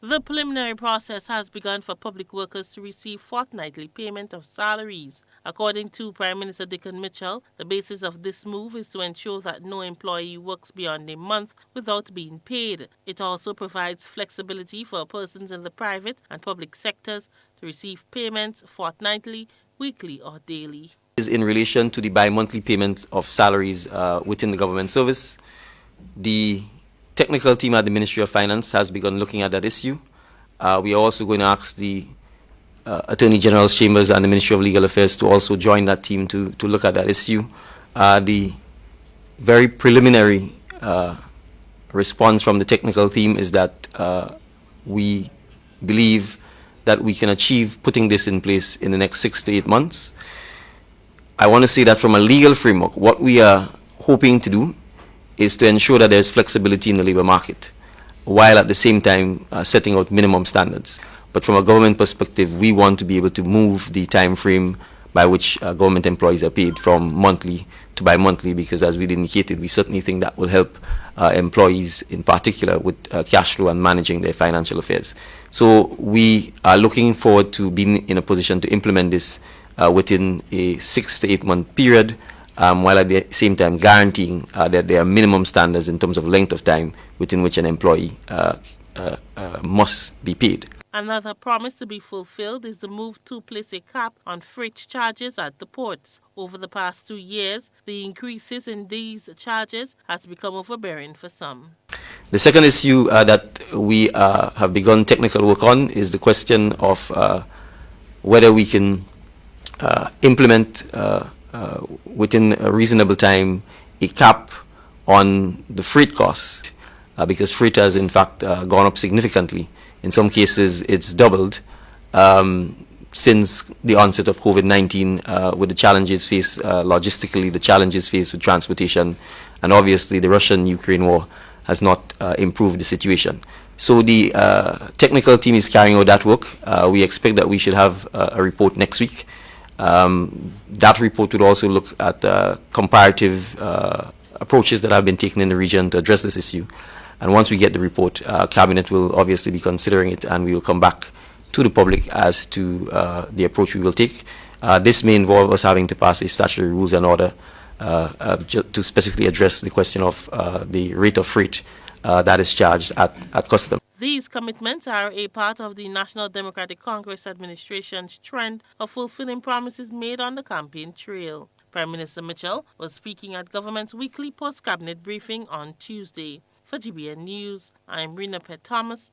The preliminary process has begun for public workers to receive fortnightly payment of salaries. According to Prime Minister Dickon Mitchell, the basis of this move is to ensure that no employee works beyond a month without being paid. It also provides flexibility for persons in the private and public sectors to receive payments fortnightly, weekly or daily. Is in relation to the bi-monthly payment of salaries within the government service. The technical team at the Ministry of Finance has begun looking at that issue. We are also going to ask the Attorney General's Chambers and the Ministry of Legal Affairs to also join that team to look at that issue. The very preliminary response from the technical team is that we believe that we can achieve putting this in place in the next 6 to 8 months. I want to say that from a legal framework, what we are hoping to do is to ensure that there's flexibility in the labor market, while at the same time setting out minimum standards. But from a government perspective, we want to be able to move the time frame by which government employees are paid from monthly to bi-monthly, because as we indicated, we certainly think that will help employees in particular with cash flow and managing their financial affairs. So we are looking forward to being in a position to implement this within a 6 to 8 month period, while at the same time guaranteeing that there are minimum standards in terms of length of time within which an employee must be paid. Another promise to be fulfilled is the move to place a cap on freight charges at the ports. Over the past 2 years, the increases in these charges has become overbearing for some. The second issue that we have begun technical work on is the question of whether we can implement within a reasonable time a cap on the freight costs, because freight has in fact gone up significantly. In some cases it's doubled since the onset of COVID-19, with the challenges faced logistically, the challenges faced with transportation, and obviously the Russian-Ukraine war has not improved the situation. So the technical team is carrying out that work. We expect that we should have a report next week. That report would also look at comparative approaches that have been taken in the region to address this issue. And once we get the report, Cabinet will obviously be considering it, and we will come back to the public as to the approach we will take. This may involve us having to pass a statutory rules and order to specifically address the question of the rate of freight that is charged at customs. These commitments are a part of the National Democratic Congress administration's trend of fulfilling promises made on the campaign trail. Prime Minister Mitchell was speaking at government's weekly post-cabinet briefing on Tuesday. For GBN News, I'm Rena Pett Thomas,